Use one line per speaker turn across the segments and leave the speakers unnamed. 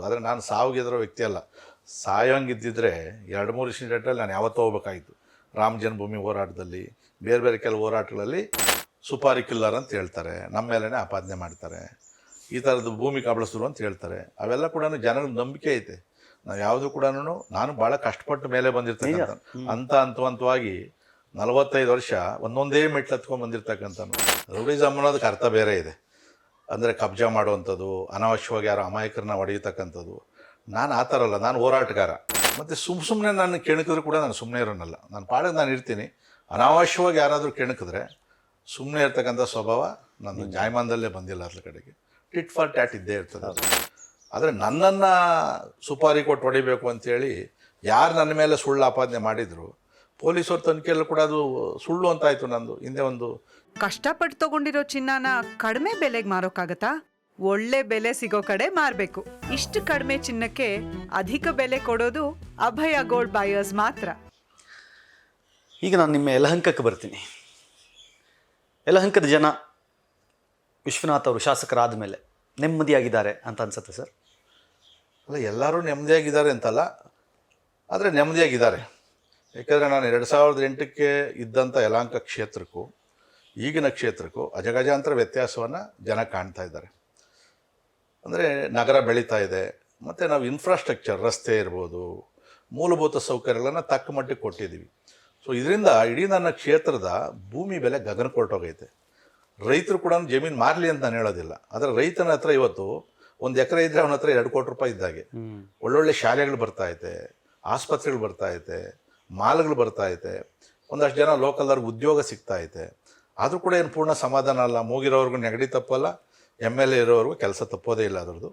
ಮಾಡ್ಬೋದು. ಆದರೆ ನಾನು ಸಾವಿಗೆದರೋ ವ್ಯಕ್ತಿ ಅಲ್ಲ. ಸಾಯೋಂಗಿದ್ದಿದ್ರೆ 2-3 ಇನ್ಸಿಡೆಂಟಲ್ಲಿ ನಾನು ಯಾವತ್ತೂ ಹೋಗ್ಬೇಕಾಗಿತ್ತು. ರಾಮ ಜನ್ಮಭೂಮಿ ಹೋರಾಟದಲ್ಲಿ, ಬೇರೆ ಬೇರೆ ಕೆಲವು ಹೋರಾಟಗಳಲ್ಲಿ ಸುಪಾರಿ ಕಿಲ್ಲರ್ ಅಂತ ಹೇಳ್ತಾರೆ, ನಮ್ಮ ಮೇಲೇ ಆಪಾದನೆ ಮಾಡ್ತಾರೆ, ಈ ಥರದ್ದು ಭೂಮಿ ಕಬಳಿಸಿದ್ರು ಅಂತ ಹೇಳ್ತಾರೆ. ಅವೆಲ್ಲ ಕೂಡ ಜನಗಳ ನಂಬಿಕೆ ಐತೆ. ನಾವು ಯಾವುದು ಕೂಡ ನಾನು ಭಾಳ ಕಷ್ಟಪಟ್ಟು ಮೇಲೆ ಬಂದಿರ್ತಕ್ಕಂಥ ಹಂತವಾಗಿ 45 ವರ್ಷ ಒಂದೊಂದೇ ಮೆಟ್ಲು ಹತ್ಕೊಂಡು ಬಂದಿರ್ತಕ್ಕಂಥನು. ರೌಡಿಸಮ್ ಅನ್ನೋದಕ್ಕೆ ಅರ್ಥ ಬೇರೆ ಇದೆ. ಅಂದರೆ ಕಬ್ಜಾ ಮಾಡುವಂಥದ್ದು, ಅನಾವಶ್ಯವಾಗಿ ಯಾರೋ ಅಮಾಯಕರನ್ನ ಹೊಡೆಯತಕ್ಕಂಥದ್ದು. ನಾನು ಆ ಥರ ಅಲ್ಲ, ನಾನು ಹೋರಾಟಗಾರ. ಮತ್ತು ಸುಮ್ಮನೆ ನಾನು ಕೆಣಕಿದ್ರು ಕೂಡ ನಾನು ಸುಮ್ಮನೆ ಇರೋನಲ್ಲ. ನಾನು ಪಾಡಿಗೆ ನಾನು ಇರ್ತೀನಿ. ಅನಾವಶ್ಯವಾಗಿ ಯಾರಾದರೂ ಕೆಣಕಿದ್ರೆ ಸುಮ್ಮನೆ ಇರ್ತಕ್ಕಂಥ ಸ್ವಭಾವ ನನ್ನ ಜಾಯಮಾನದಲ್ಲೇ ಬಂದಿಲ್ಲ. ಅದ್ರ ಕಡೆಗೆ ಟಿಟ್ ಫಾರ್ ಟ್ಯಾಟ್ ಇದ್ದೇ ಇರ್ತದೆ ಅದು. ಆದರೆ ನನ್ನನ್ನು ಸುಪಾರಿ ಕೊಟ್ಟು ಹೊಡಿಬೇಕು ಅಂಥೇಳಿ ಯಾರು ನನ್ನ ಮೇಲೆ ಸುಳ್ಳು ಆಪಾದನೆ ಮಾಡಿದರು, ಪೊಲೀಸವ್ರ ತನಿಖೆಯಲ್ಲೂ ಕೂಡ ಅದು ಸುಳ್ಳು ಅಂತಾಯಿತು. ನಂದು ಹಿಂದೆ ಒಂದು
ಕಷ್ಟಪಟ್ಟು ತಗೊಂಡಿರೋ ಚಿನ್ನನ ಕಡಿಮೆ ಬೆಲೆಗೆ ಮಾರೋಕ್ಕಾಗತ್ತಾ? ಒಳ್ಳೆ ಬೆಲೆ ಸಿಗೋ ಕಡೆ ಮಾರಬೇಕು. ಇಷ್ಟು ಕಡಿಮೆ ಚಿನ್ನಕ್ಕೆ ಅಧಿಕ ಬೆಲೆ ಕೊಡೋದು ಅಭಯ ಗೋಲ್ಡ್ ಬಯರ್ಸ್ ಮಾತ್ರ.
ಈಗ ನಾನು ನಿಮ್ಮ ಯಲಹಂಕಕ್ಕೆ ಬರ್ತೀನಿ. ಯಲಹಂಕದ ಜನ ವಿಶ್ವನಾಥ್ ಅವರು ಶಾಸಕರಾದ ಮೇಲೆ ನೆಮ್ಮದಿಯಾಗಿದ್ದಾರೆ ಅಂತ ಅನ್ಸುತ್ತೆ ಸರ್?
ಅಲ್ಲ, ಎಲ್ಲರೂ ನೆಮ್ಮದಿಯಾಗಿದ್ದಾರೆ ಅಂತಲ್ಲ, ಆದರೆ ನೆಮ್ಮದಿಯಾಗಿದ್ದಾರೆ. ಯಾಕೆಂದರೆ ನಾನು 2008ಕ್ಕೆ ಇದ್ದಂಥ ಯಲಹಂಕ ಕ್ಷೇತ್ರಕ್ಕೂ ಈಗಿನ ಕ್ಷೇತ್ರಕ್ಕೂ ಅಜಗಜಾಂತರ ವ್ಯತ್ಯಾಸವನ್ನು ಜನ ಕಾಣ್ತಾ ಇದ್ದಾರೆ. ಅಂದರೆ ನಗರ ಬೆಳೀತಾ ಇದೆ, ಮತ್ತು ನಾವು ಇನ್ಫ್ರಾಸ್ಟ್ರಕ್ಚರ್, ರಸ್ತೆ ಇರ್ಬೋದು, ಮೂಲಭೂತ ಸೌಕರ್ಯಗಳನ್ನು ತಕ್ಕ ಮಟ್ಟಿಗೆ ಕೊಟ್ಟಿದ್ದೀವಿ. ಸೊ ಇದರಿಂದ ಇಡೀ ನನ್ನ ಕ್ಷೇತ್ರದ ಭೂಮಿ ಬೆಲೆ ಗಗನಕ್ಕೆ ಹೊರಟೋಗೈತೆ. ರೈತರು ಕೂಡ ಜಮೀನು ಮಾರಲಿ ಅಂತ ನಾನು ಹೇಳೋದಿಲ್ಲ, ಆದರೆ ರೈತನ ಹತ್ರ ಇವತ್ತು 1 ಎಕರೆ ಇದ್ದರೆ ಅವನ ಹತ್ರ 2 ಕೋಟಿ ರೂಪಾಯಿ ಇದ್ದಾಗೆ. ಒಳ್ಳೊಳ್ಳೆ ಶಾಲೆಗಳು ಬರ್ತಾಯಿದೆ, ಆಸ್ಪತ್ರೆಗಳು ಬರ್ತಾಯಿದೆ, ಮಾಲ್ಗಳು ಬರ್ತಾಯಿದೆ, ಒಂದಷ್ಟು ಜನ ಲೋಕಲ್ದವ್ರಿಗೆ ಉದ್ಯೋಗ ಸಿಗ್ತಾಯಿದೆ. ಆದರೂ ಕೂಡ ಏನು ಪೂರ್ಣ ಸಮಾಧಾನ ಅಲ್ಲ. ಮೂಗಿರೋರ್ಗೂ ನೆಗಡಿ ತಪ್ಪಲ್ಲ, MLA ಇರೋವ್ರಿಗೂ ಕೆಲಸ ತಪ್ಪೋದೇ ಇಲ್ಲ ಅದರದ್ದು.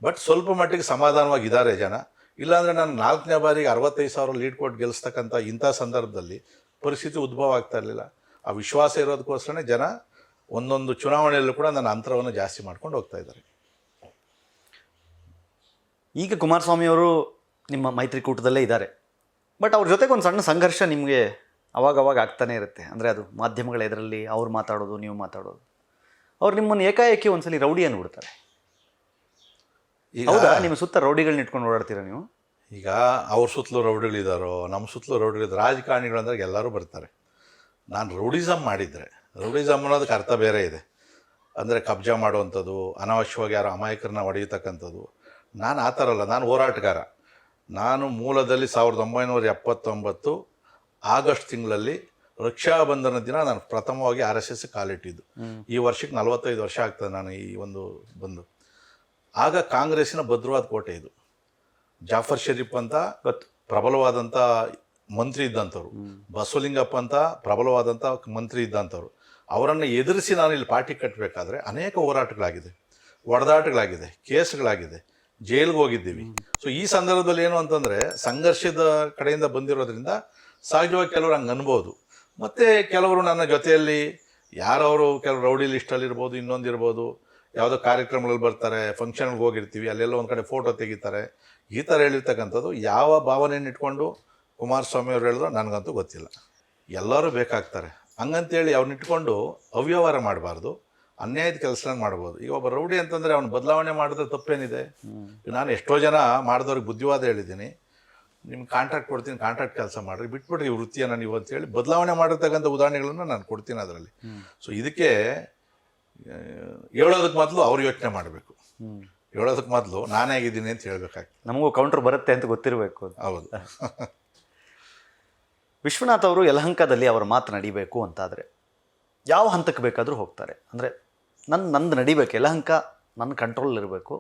ಬಟ್ ಸ್ವಲ್ಪ ಮಟ್ಟಿಗೆ ಸಮಾಧಾನವಾಗಿದ್ದಾರೆ ಜನ. ಇಲ್ಲಾಂದರೆ ನಾನು 4ನೇ ಬಾರಿಗೆ 65,000 ಲೀಡ್ ಕೊಟ್ಟು ಗೆಲ್ಲಿಸ್ತಕ್ಕಂಥ ಇಂಥ ಸಂದರ್ಭದಲ್ಲಿ ಪರಿಸ್ಥಿತಿ ಉದ್ಭವ ಆಗ್ತಾ ಇರಲಿಲ್ಲ. ಆ ವಿಶ್ವಾಸ ಇರೋದಕ್ಕೋಸ್ಕರನೇ ಜನ ಒಂದೊಂದು ಚುನಾವಣೆಯಲ್ಲೂ ಕೂಡ ನನ್ನ ಅಂತರವನ್ನು ಜಾಸ್ತಿ ಮಾಡ್ಕೊಂಡು ಹೋಗ್ತಾ ಇದ್ದಾರೆ.
ಈಗ ಕುಮಾರಸ್ವಾಮಿ ಅವರು ನಿಮ್ಮ ಮೈತ್ರಿಕೂಟದಲ್ಲೇ ಇದ್ದಾರೆ, ಬಟ್ ಅವ್ರ ಜೊತೆಗೆ ಒಂದು ಸಣ್ಣ ಸಂಘರ್ಷ ನಿಮಗೆ ಅವಾಗವಾಗ ಆಗ್ತಾನೆ ಇರುತ್ತೆ. ಅಂದರೆ ಅದು ಮಾಧ್ಯಮಗಳ ಎದುರಲ್ಲಿ ಅವ್ರು ಮಾತಾಡೋದು, ನೀವು ಮಾತಾಡೋದು. ಅವ್ರು ನಿಮ್ಮನ್ನು ಏಕಾಏಕಿ ಒಂದ್ಸಲಿ ರೌಡಿ ಅಂದ್ಬಿಡ್ತಾರೆ. ಹೌದಾ? ನಿಮ್ಮ ಸುತ್ತ ರೌಡಿಗಳನ್ನ ಇಟ್ಕೊಂಡು ಓಡಾಡ್ತೀರಾ ನೀವು?
ಈಗ ಅವ್ರ ಸುತ್ತಲೂ ರೌಡಿಗಳಿದ್ದಾರೋ, ನಮ್ಮ ಸುತ್ತಲೂ ರೌಡಿಗಳಿದ್ದಾರೆ. ರಾಜಕಾರಣಿಗಳು ಅಂದ್ರೆ ಎಲ್ಲರೂ ಬರ್ತಾರೆ. ನಾನು ರೌಡಿಸಮ್ ಮಾಡಿದರೆ, ರೌಡಿಸಮ್ ಅನ್ನೋದಕ್ಕೆ ಅರ್ಥ ಬೇರೆ ಇದೆ. ಅಂದರೆ ಕಬ್ಜಾ ಮಾಡುವಂಥದ್ದು, ಅನಾವಶ್ಯವಾಗಿ ಯಾರೋ ಅಮಾಯಕರನ್ನ ಹೊಡೆಯತಕ್ಕಂಥದ್ದು. ನಾನು ಆ ಥರ ಅಲ್ಲ, ನಾನು ಹೋರಾಟಗಾರ. ನಾನು ಮೂಲದಲ್ಲಿ 1979 ಆಗಸ್ಟ್ ತಿಂಗಳಲ್ಲಿ ರಕ್ಷಾಬಂಧನ ದಿನ ನಾನು ಪ್ರಥಮವಾಗಿ RSS ಕಾಲಿಟ್ಟಿದ್ದು. ಈ ವರ್ಷಕ್ಕೆ 45 ವರ್ಷ ಆಗ್ತದೆ ನಾನು ಈ ಒಂದು ಬಂದು. ಆಗ ಕಾಂಗ್ರೆಸ್ಸಿನ ಭದ್ರವಾದ ಕೋಟೆ ಇದು. ಜಾಫರ್ ಶರೀಫ್ ಅಂತ ಪ್ರಬಲವಾದಂಥ ಮಂತ್ರಿ ಇದ್ದಂಥವ್ರು, ಬಸವಲಿಂಗಪ್ಪ ಅಂತ ಪ್ರಬಲವಾದಂಥ ಮಂತ್ರಿ ಇದ್ದಂಥವ್ರು. ಅವರನ್ನು ಎದುರಿಸಿ ನಾನು ಇಲ್ಲಿ ಪಾರ್ಟಿ ಕಟ್ಟಬೇಕಾದ್ರೆ ಅನೇಕ ಹೋರಾಟಗಳಾಗಿದೆ, ಒಡೆದಾಟಗಳಾಗಿದೆ, ಕೇಸ್ಗಳಾಗಿದೆ, ಜೈಲಿಗೆ ಹೋಗಿದ್ದೀವಿ. ಸೊ ಈ ಸಂದರ್ಭದಲ್ಲಿ ಏನು ಅಂತಂದರೆ ಸಂಘರ್ಷದ ಕಡೆಯಿಂದ ಬಂದಿರೋದ್ರಿಂದ ಸಹಜವಾಗಿ ಕೆಲವರು ಹಂಗೆ ಅನ್ಬೋದು. ಮತ್ತು ಕೆಲವರು ನನ್ನ ಜೊತೆಯಲ್ಲಿ ಯಾರವರು ಕೆಲವು ರೌಡಿ ಲಿಸ್ಟಲ್ಲಿರ್ಬೋದು, ಇನ್ನೊಂದಿರ್ಬೋದು, ಯಾವುದೋ ಕಾರ್ಯಕ್ರಮಗಳಲ್ಲಿ ಬರ್ತಾರೆ, ಫಂಕ್ಷನ್ಗೆ ಹೋಗಿರ್ತೀವಿ, ಅಲ್ಲೆಲ್ಲ ಒಂದು ಕಡೆ ಫೋಟೋ ತೆಗಿತಾರೆ, ಈ ಥರ ಹೇಳಿರ್ತಕ್ಕಂಥದ್ದು ಯಾವ ಭಾವನೆಯನ್ನು ಇಟ್ಕೊಂಡು ಕುಮಾರಸ್ವಾಮಿ ಅವ್ರು ಹೇಳಿದ್ರು ನನಗಂತೂ ಗೊತ್ತಿಲ್ಲ. ಎಲ್ಲರೂ ಬೇಕಾಗ್ತಾರೆ, ಹಂಗಂತೇಳಿ ಅವ್ರನ್ನ ಇಟ್ಕೊಂಡು ಅವ್ಯವಹಾರ ಮಾಡಬಾರ್ದು, ಅನ್ಯಾಯದ ಕೆಲಸ ಮಾಡ್ಬೋದು. ಈಗ ಒಬ್ಬ ರೌಡಿ ಅಂತಂದರೆ ಅವ್ನು ಬದಲಾವಣೆ ಮಾಡಿದ್ರೆ ತಪ್ಪೇನಿದೆ? ನಾನು ಎಷ್ಟೋ ಜನ ಮಾಡಿದವ್ರಿಗೆ ಬುದ್ಧಿವಾದ ಹೇಳಿದ್ದೀನಿ, ನಿಮ್ಗೆ ಕಾಂಟ್ರಾಕ್ಟ್ ಕೊಡ್ತೀನಿ, ಕಾಂಟ್ರಾಕ್ಟ್ ಕೆಲಸ ಮಾಡಿರಿ, ಬಿಟ್ಬಿಡ್ರಿ ಈ ವೃತ್ತಿಯನ್ನು ನೀವು ಅಂತೇಳಿ ಬದಲಾವಣೆ ಮಾಡಿರ್ತಕ್ಕಂಥ ಉದಾಹರಣೆಗಳನ್ನು ನಾನು ಕೊಡ್ತೀನಿ ಅದರಲ್ಲಿ. ಸೊ ಇದಕ್ಕೆ ಹೇಳೋದಕ್ಕೆ ಮೊದಲು ಅವ್ರು ಯೋಚನೆ ಮಾಡಬೇಕು, ಹೇಳೋದಕ್ಕೆ ಮೊದಲು ನಾನೇ ಆಗಿದ್ದೀನಿ ಅಂತ ಹೇಳ್ಬೇಕಾಗ್ತದೆ.
ನಮಗೂ ಕೌಂಟ್ರ್ ಬರುತ್ತೆ ಅಂತ ಗೊತ್ತಿರಬೇಕು.
ಹೌದು.
ವಿಶ್ವನಾಥ್ ಅವರು ಯಲಹಂಕದಲ್ಲಿ ಅವರ ಮಾತು ನಡಿಬೇಕು ಅಂತಾದರೆ ಯಾವ ಹಂತಕ್ಕೆ ಬೇಕಾದರೂ ಹೋಗ್ತಾರೆ? ಅಂದರೆ ನಂದು ನಡಿಬೇಕು, ಯಲಹಂಕ ನನ್ನ ಕಂಟ್ರೋಲ್ ಇರಬೇಕು,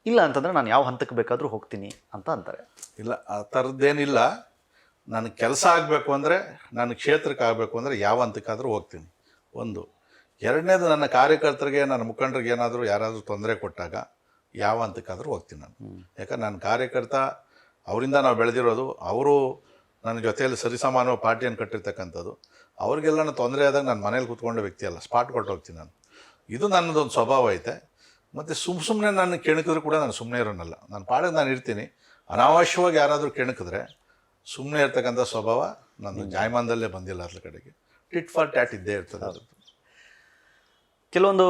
ಇಲ್ಲ ಅಂತಂದರೆ ನಾನು ಯಾವ ಹಂತಕ್ಕೆ ಬೇಕಾದರೂ ಹೋಗ್ತೀನಿ ಅಂತ ಅಂತಾರೆ.
ಇಲ್ಲ, ಆ ಥರದ್ದೇನಿಲ್ಲ. ನನಗೆ ಕೆಲಸ ಆಗಬೇಕು ಅಂದರೆ, ನನ್ನ ಕ್ಷೇತ್ರಕ್ಕೆ ಆಗಬೇಕು ಅಂದರೆ ಯಾವ ಹಂತಕ್ಕಾದರೂ ಹೋಗ್ತೀನಿ. ಒಂದು. ಎರಡನೇದು, ನನ್ನ ಕಾರ್ಯಕರ್ತರಿಗೆ, ನನ್ನ ಮುಖಂಡರಿಗೆ ಏನಾದರೂ ಯಾರಾದರೂ ತೊಂದರೆ ಕೊಟ್ಟಾಗ ಯಾವ ಹಂತಕ್ಕಾದರೂ ಹೋಗ್ತೀನಿ ನಾನು. ಯಾಕಂದ್ರೆ ನನ್ನ ಕಾರ್ಯಕರ್ತ, ಅವರಿಂದ ನಾವು ಬೆಳೆದಿರೋದು, ಅವರು ನನ್ನ ಜೊತೆಯಲ್ಲಿ ಸರಿಸಮಾನವ ಪಾರ್ಟಿಯನ್ನು ಕಟ್ಟಿರ್ತಕ್ಕಂಥದ್ದು. ಅವ್ರಿಗೆಲ್ಲ ನಾನು ತೊಂದರೆ ಆದಾಗ ನಾನು ಮನೇಲಿ ಕೂತ್ಕೊಂಡ ವ್ಯಕ್ತಿ ಅಲ್ಲ, ಸ್ಪಾಟ್ ಕೊಟ್ಟು ಹೋಗ್ತೀನಿ ನಾನು. ಇದು ನನ್ನದೊಂದು ಸ್ವಭಾವ ಐತೆ. ಮತ್ತು ಸುಮ್ಮನೆ ನಾನು ಕೆಣಕಿದ್ರು ಕೂಡ ನಾನು ಸುಮ್ಮನೆ ಇರೋನಲ್ಲ, ನಾನು ಪಾಡಿಗೆ ನಾನು ಇರ್ತೀನಿ. ಅನಾವಶ್ಯವಾಗಿ ಯಾರಾದರೂ ಕೆಣಕಿದ್ರೆ ಸುಮ್ಮನೆ ಇರ್ತಕ್ಕಂಥ ಸ್ವಭಾವ ನನ್ನ ಜಾಯಮಾನದಲ್ಲೇ ಬಂದಿಲ್ಲ. ಅದ್ರ ಕಡೆಗೆ ಟಿಟ್ ಫಾರ್ ಟ್ಯಾಟ್ ಇದ್ದೇ ಇರ್ತದೆ ಅದು.
ಕೆಲವೊಂದು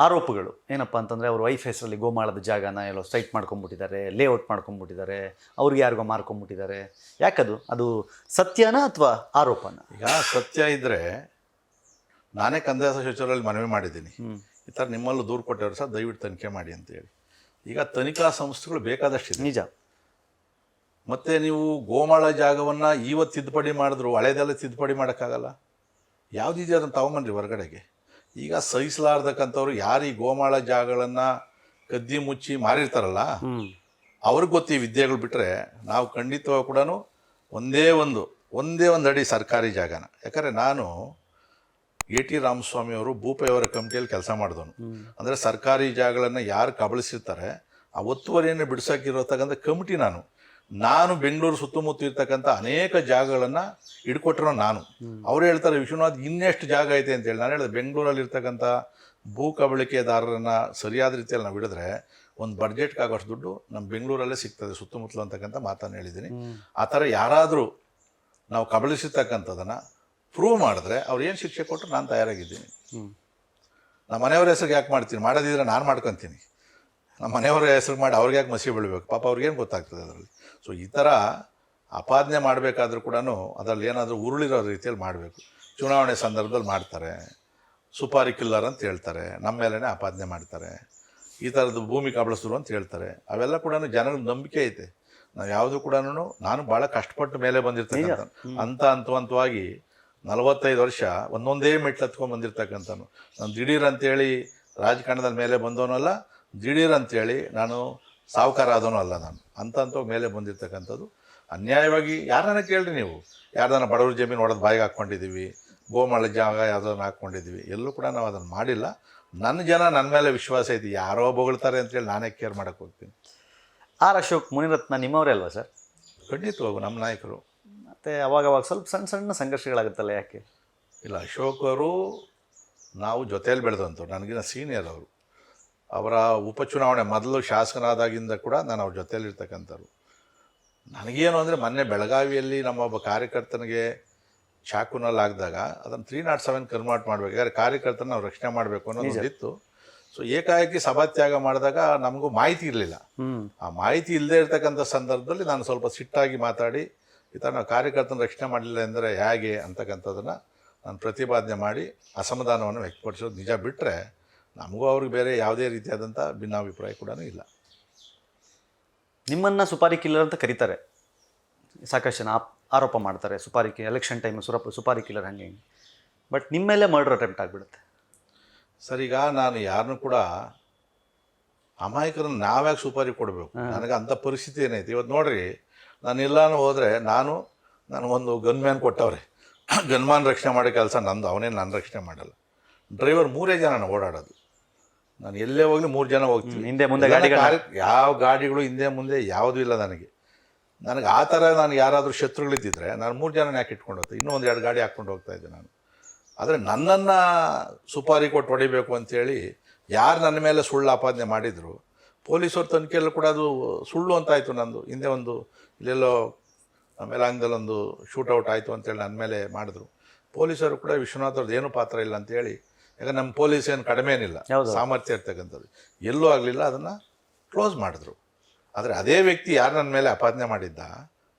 ಆರೋಪಗಳು ಏನಪ್ಪ ಅಂತಂದರೆ ಅವ್ರ ವೈಫ್ ಹೆಸರಲ್ಲಿ ಗೋಮಾಳದ ಜಾಗನ ಎಲ್ಲೋ ಸ್ಟ್ರೈಟ್ ಮಾಡ್ಕೊಂಬಿಟ್ಟಿದ್ದಾರೆ, ಲೇಔಟ್ ಮಾಡ್ಕೊಂಬಿಟ್ಟಿದ್ದಾರೆ, ಅವ್ರಿಗೆ ಯಾರಿಗೋ ಮಾರ್ಕೊಂಬಿಟ್ಟಿದ್ದಾರೆ. ಯಾಕದು? ಅದು ಸತ್ಯನಾ ಅಥವಾ ಆರೋಪನ?
ಈಗ ಸತ್ಯ ಇದ್ದರೆ ನಾನೇ ಕಂದಾಯ ಸಚಿವರಲ್ಲಿ ಮನವಿ ಮಾಡಿದ್ದೀನಿ, ಈ ಥರ ನಿಮ್ಮಲ್ಲೂ ದೂರು ಕೊಟ್ಟವ್ರು ಸರ್ ದಯವಿಟ್ಟು ತನಿಖೆ ಮಾಡಿ ಅಂತೇಳಿ. ಈಗ ತನಿಖಾ ಸಂಸ್ಥೆಗಳು ಬೇಕಾದಷ್ಟಿದೆ.
ನಿಜ.
ಮತ್ತು ನೀವು ಗೋಮಾಳ ಜಾಗವನ್ನು ಇವತ್ತು ತಿದ್ದುಪಡಿ ಮಾಡಿದ್ರು ಹಳೇದೆಲ್ಲ ತಿದ್ದುಪಡಿ ಮಾಡೋಕ್ಕಾಗಲ್ಲ. ಯಾವುದಿದೆ ಅದನ್ನು ತಗೊಂಬನ್ರಿ ಹೊರಗಡೆಗೆ. ಈಗ ಸಹಿಸಲಾರ್ದಕ್ಕಂಥವ್ರು ಯಾರು ಈ ಗೋಮಾಳ ಜಾಗಗಳನ್ನು ಕದ್ದಿ ಮುಚ್ಚಿ ಮಾರಿರ್ತಾರಲ್ಲ ಅವ್ರಿಗೆ ಗೊತ್ತಿ ವಿದ್ಯೆಗಳು ಬಿಟ್ಟರೆ ನಾವು ಖಂಡಿತವಾಗಿ ಕೂಡ ಒಂದೇ ಒಂದು ಅಡಿ ಸರ್ಕಾರಿ ಜಾಗನ. ಯಾಕಂದರೆ ನಾನು A.T. ರಾಮಸ್ವಾಮಿ ಅವರು ಭೂಪೆಯವರ ಕಮಿಟಿಯಲ್ಲಿ ಕೆಲಸ ಮಾಡಿದವನು. ಅಂದರೆ ಸರ್ಕಾರಿ ಜಾಗಗಳನ್ನು ಯಾರು ಕಬಳಿಸಿರ್ತಾರೆ ಆ ಒತ್ತುವರಿಯನ್ನು ಬಿಡಿಸೋಕ್ಕಿರತಕ್ಕಂಥ ಕಮಿಟಿ ನಾನು ಬೆಂಗಳೂರು ಸುತ್ತಮುತ್ತ ಇರ್ತಕ್ಕಂಥ ಅನೇಕ ಜಾಗಗಳನ್ನು ಹಿಡ್ಕೊಟ್ಟಿರೋ ನಾನು. ಅವ್ರು ಹೇಳ್ತಾರೆ ವಿಶ್ವನಾಥ್ ಇನ್ನೆಷ್ಟು ಜಾಗ ಐತೆ ಅಂತೇಳಿ. ನಾನು ಹೇಳಿದೆ ಬೆಂಗಳೂರಲ್ಲಿ ಇರ್ತಕ್ಕಂಥ ಭೂ ಕಬಳಿಕೆದಾರರನ್ನು ಸರಿಯಾದ ರೀತಿಯಲ್ಲಿ ನಾವು ಹಿಡಿದ್ರೆ ಒಂದು ಬಡ್ಜೆಟ್ಗೆ ಆಗೋಷ್ಟು ದುಡ್ಡು ನಮ್ಮ ಬೆಂಗಳೂರಲ್ಲೇ ಸಿಗ್ತದೆ ಸುತ್ತಮುತ್ತಲು ಅಂತಕ್ಕಂಥ ಮಾತನ್ನು ಹೇಳಿದ್ದೀನಿ. ಆ ಥರ ಯಾರಾದರೂ ನಾವು ಕಬಳಿಸಿರ್ತಕ್ಕಂಥದ್ದನ್ನು ಪ್ರೂವ್ ಮಾಡಿದ್ರೆ ಅವ್ರು ಏನು ಶಿಕ್ಷೆ ಕೊಟ್ಟರು ನಾನು ತಯಾರಾಗಿದ್ದೀನಿ. ನಮ್ಮ ಮನೆಯವ್ರ ಹೆಸ್ರಿಗೆ ಯಾಕೆ ಮಾಡ್ತೀನಿ? ಮಾಡೋದಿದ್ರೆ ನಾನು ಮಾಡ್ಕೊತೀನಿ. ನಮ್ಮ ಮನೆಯವರ ಹೆಸ್ರು ಮಾಡಿ ಅವ್ರಿಗೆ ಯಾಕೆ ಮಸಿ ಬೀಳಬೇಕು? ಪಾಪ ಅವ್ರಿಗೇನು ಗೊತ್ತಾಗ್ತದೆ ಅದರಲ್ಲಿ. ಸೊ ಈ ಥರ ಅಪಾದನೆ ಮಾಡಬೇಕಾದ್ರೂ ಕೂಡ ಅದರಲ್ಲಿ ಏನಾದರೂ ಉರುಳಿರೋ ರೀತಿಯಲ್ಲಿ ಮಾಡಬೇಕು. ಚುನಾವಣೆ ಸಂದರ್ಭದಲ್ಲಿ ಮಾಡ್ತಾರೆ, ಸುಪಾರಿ ಕಿಲ್ಲರ್ ಅಂತ ಹೇಳ್ತಾರೆ, ನಮ್ಮ ಮೇಲೇ ಅಪಾದನೆ ಮಾಡ್ತಾರೆ, ಈ ಥರದ್ದು ಭೂಮಿ ಕಬಳಿಸಿದ್ರು ಅಂತ ಹೇಳ್ತಾರೆ. ಅವೆಲ್ಲ ಕೂಡ ಜನಗಳ ನಂಬಿಕೆ ಐತೆ. ನಾವು ಯಾವುದು ಕೂಡ ನಾನು ಭಾಳ ಕಷ್ಟಪಟ್ಟು ಮೇಲೆ ಬಂದಿರ್ತಕ್ಕಂಥ ಹಂತವಾಗಿ 45 ವರ್ಷ ಒಂದೊಂದೇ ಮೆಟ್ಲು ಹತ್ಕೊಂಡು ಬಂದಿರ್ತಕ್ಕಂಥನು. ನಾನು ದಿಢೀರ್ ಅಂತೇಳಿ ರಾಜಕಾರಣದಲ್ಲಿ ಮೇಲೆ ಬಂದವನಲ್ಲ, ದಿಢೀರ್ ಅಂತೇಳಿ ನಾನು ಸಾಹುಕಾರ ಆದವನು ಅಲ್ಲ. ನಾನು ಹಂತವಾಗಿ ಮೇಲೆ ಬಂದಿರ್ತಕ್ಕಂಥದ್ದು. ಅನ್ಯಾಯವಾಗಿ ಯಾರನ್ನ ಕೇಳ್ರಿ ನೀವು, ಯಾರ್ದಾನ ಬಡವ್ರ ಜಮೀನು ಹೊಡೆದು ಬಾಯಿಗೆ ಹಾಕ್ಕೊಂಡಿದ್ದೀವಿ, ಗೋಮಾಳ ಜಾಗ ಯಾವುದನ್ನು ಹಾಕ್ಕೊಂಡಿದ್ದೀವಿ, ಎಲ್ಲೂ ಕೂಡ ನಾವು ಅದನ್ನು ಮಾಡಿಲ್ಲ. ನನ್ನ ಜನ ನನ್ನ ಮೇಲೆ ವಿಶ್ವಾಸ ಐತಿ. ಯಾರೋ ಬೊಗಳ್ತಾರೆ ಅಂತೇಳಿ ನಾನೇ ಕೇರ್ ಮಾಡೋಕ್ಕೆ ಹೋಗ್ತೀನಿ.
ಆರ್ ಅಶೋಕ್ ಮುನಿರತ್ನ ನಿಮ್ಮವರೇ ಅಲ್ವಾ ಸರ್?
ಖಂಡಿತವಾಗು ನಮ್ಮ ನಾಯಕರು.
ಮತ್ತು ಅವಾಗವಾಗ ಸ್ವಲ್ಪ ಸಣ್ಣ ಸಣ್ಣ ಸಂಘರ್ಷಗಳಾಗುತ್ತಲ್ಲ, ಯಾಕೆ?
ಇಲ್ಲ, ಅಶೋಕ್ ಅವರು ನಾವು ಜೊತೆಯಲ್ಲಿ ಬೆಳೆದಂಥವ್ರು, ನನಗಿನ್ನ ಸೀನಿಯರ್ ಅವರು. ಅವರ ಉಪಚುನಾವಣೆ ಮೊದಲು ಶಾಸಕನಾದಾಗಿಂದ ಕೂಡ ನಾನು ಅವ್ರ ಜೊತೆಯಲ್ಲಿರ್ತಕ್ಕಂಥವ್ರು. ನನಗೇನು ಅಂದರೆ ಮೊನ್ನೆ ಬೆಳಗಾವಿಯಲ್ಲಿ ನಮ್ಮ ಒಬ್ಬ ಕಾರ್ಯಕರ್ತನಿಗೆ ಚಾಕುನಲ್ಲಿ ಆಗಿದಾಗ ಅದನ್ನು 307 ಕನ್ವರ್ಟ್ ಮಾಡಬೇಕು. ಯಾಕಂದರೆ ಕಾರ್ಯಕರ್ತನ ನಾವು ರಕ್ಷಣೆ ಮಾಡಬೇಕು ಅನ್ನೋದು ಇತ್ತು. ಸೊ ಏಕಾಏಕಿ ಸಭಾತ್ಯಾಗ ಮಾಡಿದಾಗ ನಮಗೂ ಮಾಹಿತಿ ಇರಲಿಲ್ಲ. ಆ ಮಾಹಿತಿ ಇಲ್ಲದೆ ಇರ್ತಕ್ಕಂಥ ಸಂದರ್ಭದಲ್ಲಿ ನಾನು ಸ್ವಲ್ಪ ಸಿಟ್ಟಾಗಿ ಮಾತಾಡಿ ಈ ಥರ ನಾವು ಕಾರ್ಯಕರ್ತನ ರಕ್ಷಣೆ ಮಾಡಲಿಲ್ಲ ಅಂದರೆ ಹೇಗೆ ಅಂತಕ್ಕಂಥದ್ದನ್ನು ನಾನು ಪ್ರತಿಪಾದನೆ ಮಾಡಿ ಅಸಮಾಧಾನವನ್ನು ವ್ಯಕ್ತಪಡಿಸೋದು ನಿಜ. ಬಿಟ್ಟರೆ ನಮಗೂ ಅವ್ರಿಗೆ ಬೇರೆ ಯಾವುದೇ ರೀತಿಯಾದಂಥ ಭಿನ್ನಾಭಿಪ್ರಾಯ ಕೂಡ ಇಲ್ಲ.
ನಿಮ್ಮನ್ನು ಸುಪಾರಿ ಕಿಲ್ಲರ್ ಅಂತ ಕರೀತಾರೆ, ಸಾಕಷ್ಟು ಜನ ಆರೋಪ ಮಾಡ್ತಾರೆ. ಎಲೆಕ್ಷನ್ ಟೈಮ್ ಸುಪಾರಿ ಕಿಲ್ಲರ್ ಹಂಗೆ ಹಿಂಗೆ. ಬಟ್ ನಿಮ್ಮ ಮೇಲೆ ಮರ್ಡರ್ ಅಟೆಂಪ್ಟ್ ಆಗಿಬಿಡುತ್ತೆ.
ಸರ್, ಈಗ ನಾನು ಯಾರನ್ನೂ ಕೂಡ ಅಮಾಯಕರನ್ನು ನಾವ್ಯಾಕೆ ಸುಪಾರಿ ಕೊಡಬೇಕು? ನನಗೆ ಅಂಥ ಪರಿಸ್ಥಿತಿ ಏನೈತಿ ಇವತ್ತು. ನೋಡ್ರಿ, ನಾನು ಎಲ್ಲಾನು ಹೋದರೆ ನನಗೊಂದು ಗನ್ಮ್ಯಾನ್ ಕೊಟ್ಟವ್ರೆ, ಗನ್ಮ್ಯಾನ್ ರಕ್ಷಣೆ ಮಾಡೋ ಕೆಲಸ ನಂದು. ಅವನೇನು ನಾನು ರಕ್ಷಣೆ ಮಾಡಲ್ಲ. ಡ್ರೈವರ್ 3 ಜನ ಓಡಾಡೋದು. ನಾನು ಎಲ್ಲೇ ಹೋಗಲಿ 3 ಜನ ಹೋಗ್ತೀನಿ.
ಹಿಂದೆ ಮುಂದೆ
ಯಾವ ಗಾಡಿಗಳು ಹಿಂದೆ ಮುಂದೆ ಯಾವುದೂ ಇಲ್ಲ ನನಗೆ ಆ ಥರ ನಾನು ಯಾರಾದರೂ ಶತ್ರುಗಳಿದ್ದಿದ್ರೆ ನಾನು 3 ಜನ ಯಾಕೆ ಇಟ್ಕೊಂಡು ಹೋಗ್ತೀನಿ? ಇನ್ನೂ 1-2 ಗಾಡಿ ಹಾಕ್ಕೊಂಡು ಹೋಗ್ತಾಯಿದ್ದೆ ನಾನು. ಆದರೆ ನನ್ನನ್ನು ಸುಪಾರಿ ಕೊಟ್ಟು ಹೊಡಿಬೇಕು ಅಂಥೇಳಿ ಯಾರು ನನ್ನ ಮೇಲೆ ಸುಳ್ಳು ಆಪಾದನೆ ಮಾಡಿದರು, ಪೊಲೀಸವ್ರ ತನಿಖೆಯಲ್ಲೂ ಕೂಡ ಅದು ಸುಳ್ಳು ಅಂತಾಯಿತು. ನಂದು ಹಿಂದೆ ಇಲ್ಲೆಲ್ಲೋ ಮೇಲಾಂಗದಲ್ಲೊಂದು ಶೂಟೌಟ್ ಆಯಿತು ಅಂತೇಳಿ ನನ್ನ ಮೇಲೆ ಮಾಡಿದ್ರು. ಪೊಲೀಸರು ಕೂಡ ವಿಶ್ವನಾಥ್ ಅವ್ರದ್ದು ಏನೂ ಪಾತ್ರ ಇಲ್ಲ ಅಂತೇಳಿ, ಯಾಕಂದ್ರೆ ನಮ್ಮ ಪೊಲೀಸ್ ಏನು ಕಡಿಮೆ ಏನಿಲ್ಲ, ಸಾಮರ್ಥ್ಯ ಇರ್ತಕ್ಕಂಥದ್ದು, ಎಲ್ಲೂ ಆಗಲಿಲ್ಲ, ಅದನ್ನು ಕ್ಲೋಸ್ ಮಾಡಿದ್ರು. ಆದರೆ ಅದೇ ವ್ಯಕ್ತಿ ಯಾರು ನನ್ನ ಮೇಲೆ ಅಪಾದನೆ ಮಾಡಿದ್ದ,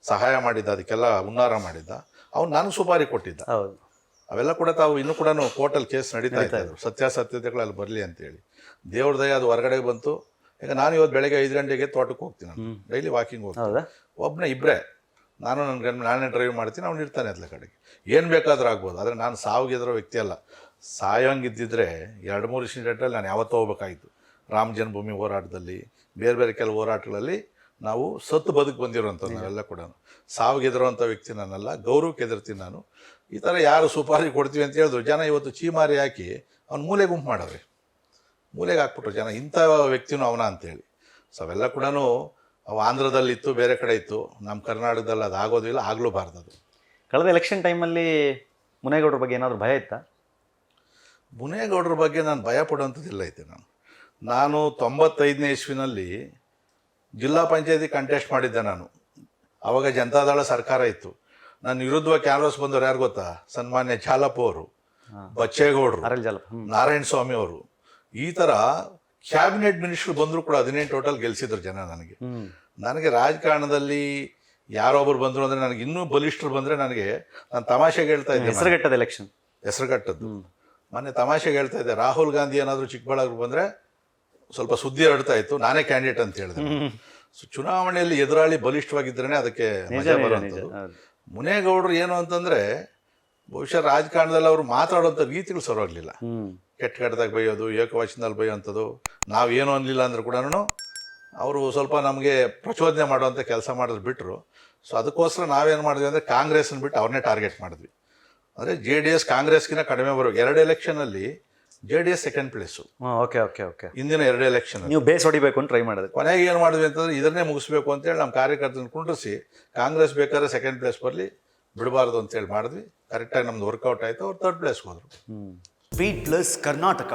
ಸಹಾಯ ಮಾಡಿದ್ದ, ಅದಕ್ಕೆಲ್ಲ ಹುನ್ನಾರ ಮಾಡಿದ್ದ, ಅವ್ನು ನನಗೆ ಸುಪಾರಿ ಕೊಟ್ಟಿದ್ದ. ಅವೆಲ್ಲ ಕೂಡ ತಾವು ಇನ್ನೂ ಕೂಡ ಕೋರ್ಟಲ್ಲಿ ಕೇಸ್ ನಡೀತಾ ಇದ್ರು, ಸತ್ಯಾಸತ್ಯತೆಗಳಲ್ಲಿ ಬರಲಿ ಅಂತೇಳಿ. ದೇವ್ರ ದಯ ಅದು ಹೊರಗಡೆ ಬಂತು. ಈಗ ನಾನು ಇವತ್ತು ಬೆಳಗ್ಗೆ 5 ಗಂಟೆಗೆ ತೋಟಕ್ಕೆ ಹೋಗ್ತೀನಿ, ನಾನು ಡೈಲಿ ವಾಕಿಂಗ್ ಹೋಗ್ತೀನಿ. ಒಬ್ಬನೇ ಇಬ್ಬರೇ, ನಾನೇ ಡ್ರೈವ್ ಮಾಡ್ತೀನಿ, ಅವ್ನು ಇರ್ತಾನೆ ಅದ್ಲ ಕಡೆಗೆ. ಏನು ಬೇಕಾದ್ರೂ ಆಗ್ಬೋದು. ಆದರೆ ನಾನು ಸಾವಿಗೆದರೋ ವ್ಯಕ್ತಿ ಅಲ್ಲ. ಸಾಯೋಂಗಿದ್ದಿದ್ರೆ 2-3 ಇನ್ಸಿಡೆಂಟಲ್ಲಿ ನಾನು ಯಾವತ್ತೂ ಹೋಗ್ಬೇಕಾಗಿತ್ತು. ರಾಮ ಜನ್ಮಭೂಮಿ ಹೋರಾಟದಲ್ಲಿ, ಬೇರೆ ಬೇರೆ ಕೆಲವು ಹೋರಾಟಗಳಲ್ಲಿ ನಾವು ಸತ್ತು ಬದುಕು ಬಂದಿರೋಂಥದ್ದು ನಾವೆಲ್ಲ ಕೂಡ. ಸಾವಿಗೆದರುವಂಥ ವ್ಯಕ್ತಿ ನಾನಲ್ಲ, ಗೌರವಕ್ಕೆ ಎದುರ್ತೀನಿ ನಾನು. ಈ ಥರ ಯಾರು ಸುಪಾರಿ ಕೊಡ್ತೀವಿ ಅಂತ ಹೇಳಿದ್ರು ಜನ ಇವತ್ತು ಚೀಮಾರಿ ಹಾಕಿ ಅವ್ನು ಮೂಲೆ ಗುಂಪು ಮಾಡವ್ರೆ, ಮೂಲೆಗೆ ಹಾಕ್ಬಿಟ್ರು ಜನ, ಇಂಥ ವ್ಯಕ್ತಿನೂ ಅವನ ಅಂತೇಳಿ. ಸೊ ಅವೆಲ್ಲ ಕೂಡ ಅವು ಆಂಧ್ರದಲ್ಲಿತ್ತು, ಬೇರೆ ಕಡೆ ಇತ್ತು. ನಮ್ಮ ಕರ್ನಾಟಕದಲ್ಲಿ ಅದು ಆಗೋದಿಲ್ಲ, ಆಗಲೂಬಾರ್ದು. ಅದು
ಕಳೆದ ಎಲೆಕ್ಷನ್ ಟೈಮಲ್ಲಿ ಮುನೇಗೌಡರ ಬಗ್ಗೆ ಏನಾದರೂ ಭಯ ಇತ್ತಾ?
ಮುನೇಗೌಡರ ಬಗ್ಗೆ ನಾನು ಭಯ ಪಡುವಂಥದ್ದಿಲ್ಲ ಐತೆ. ನಾನು 95ನೇ ಇಸ್ವಿನಲ್ಲಿ ಜಿಲ್ಲಾ ಪಂಚಾಯತಿ ಕಂಟೆಸ್ಟ್ ಮಾಡಿದ್ದೆ ನಾನು. ಆವಾಗ ಜನತಾದಳ ಸರ್ಕಾರ ಇತ್ತು. ನನ್ನ ವಿರುದ್ಧವಾಗಿ ಕ್ಯಾನ್ವಾಸ್ ಬಂದವರು ಯಾರು ಗೊತ್ತಾ? ಸನ್ಮಾನ್ಯ ಚಾಲಪ್ಪ ಅವರು. ಬಚ್ಚೇಗೌಡರು,
ಆರ್ ಎಲ್ ಜಾಲಪ್ಪ.
ನಾರಾಯಣ ಸ್ವಾಮಿ ಅವರು, ಈ ಥರ ಕ್ಯಾಬಿನೆಟ್ ಮಿನಿಸ್ಟರ್ ಬಂದರೂ ಕೂಡ 18 ಟೋಟಲ್ ಗೆಲ್ಸಿದ್ರು ಜನ ನನಗೆ. ನನಗೆ ರಾಜಕಾರಣದಲ್ಲಿ ಯಾರೊಬ್ಬರು ಬಂದರು ಅಂದರೆ ನನಗೆ ಇನ್ನೂ ಬಲಿಷ್ಠರು ಬಂದರೆ ನನಗೆ, ನಾನು ತಮಾಷೆಗೆ ಹೇಳ್ತಾ ಇದ್ದೆ,
ಹೆಸರುಘಟ್ಟದ ಎಲೆಕ್ಷನ್,
ಹೆಸರುಗಟ್ಟದ್ದು ಮೊನ್ನೆ ತಮಾಷೆಗೆ ಹೇಳ್ತಾ ಇದ್ದೆ, ರಾಹುಲ್ ಗಾಂಧಿ ಏನಾದರೂ ಚಿಕ್ಕಬಳ್ಳಾಪುರ ಬಂದರೆ ಸ್ವಲ್ಪ ಸುದ್ದಿ ಹರಡ್ತಾ ಇತ್ತು, ನಾನೇ ಕ್ಯಾಂಡಿಡೇಟ್ ಅಂತ ಹೇಳಿದೆ. ಸೊ ಚುನಾವಣೆಯಲ್ಲಿ ಎದುರಾಳಿ ಬಲಿಷ್ಠವಾಗಿದ್ರೇ ಅದಕ್ಕೆ ಮಜಾ ಬರುವಂಥದ್ದು. ಮುನೇಗೌಡರು ಏನು ಅಂತಂದರೆ, ಬಹುಶಃ ರಾಜಕಾರಣದಲ್ಲಿ ಅವರು ಮಾತಾಡೋಂಥ ರೀತಿಗಳು ಸರಿಯಾಗಲಿಲ್ಲ. ಕೆಟ್ಟದಾಗ ಬೈಯೋದು, ಏಕವಚನದಲ್ಲಿ ಬೈಯೋಂಥದ್ದು, ನಾವೇನು ಅನ್ನಲಿಲ್ಲ ಅಂದರೂ ಕೂಡ ಅವರು ಸ್ವಲ್ಪ ನಮಗೆ ಪ್ರಚೋದನೆ ಮಾಡುವಂಥ ಕೆಲಸ ಮಾಡೋದು ಬಿಟ್ಟರು. ಸೊ ಅದಕ್ಕೋಸ್ಕರ ನಾವೇನು ಮಾಡಿದ್ವಿ ಅಂದರೆ ಕಾಂಗ್ರೆಸ್ನ ಬಿಟ್ಟು ಅವ್ರನ್ನೇ ಟಾರ್ಗೆಟ್ ಮಾಡಿದ್ವಿ. ಅಂದರೆ JDS ಕಾಂಗ್ರೆಸ್ಗಿನ ಕಡಿಮೆ ಬರೋ 2 ಎಲೆಕ್ಷನಲ್ಲಿ JDS second place.
Okay okay okay.
ಇಂದಿನ 2 ಎಲೆಕ್ಷನ್
ನೀವು ಬೇಸ್ ಹೊಡಿಬೇಕು ಅಂತ ಟ್ರೈ ಮಾಡಿದ್ರೆ,
ಕೊನೆಗೆ ಏನು ಮಾಡಿದ್ವಿ ಅಂತಂದ್ರೆ ಇದನ್ನೇ ಮುಗಿಸ್ಬೇಕು ಅಂತೇಳಿ ನಮ್ಮ ಕಾರ್ಯಕರ್ತನ ಕುಂಡ್ರಿಸಿ, ಕಾಂಗ್ರೆಸ್ ಬೇಕಾದ್ರೆ ಸೆಕೆಂಡ್ ಪ್ಲೇಸ್ ಬರಲಿ, ಬಿಡಬಾರ್ದು ಅಂತೇಳಿ ಮಾಡಿದ್ವಿ. ಕರೆಕ್ಟಾಗಿ ನಮ್ದು ವರ್ಕೌಟ್ ಆಯಿತು, ಅವ್ರು 3rd ಪ್ಲೇಸ್ಗೆ ಹೋದರು.
Speed plus Karnataka.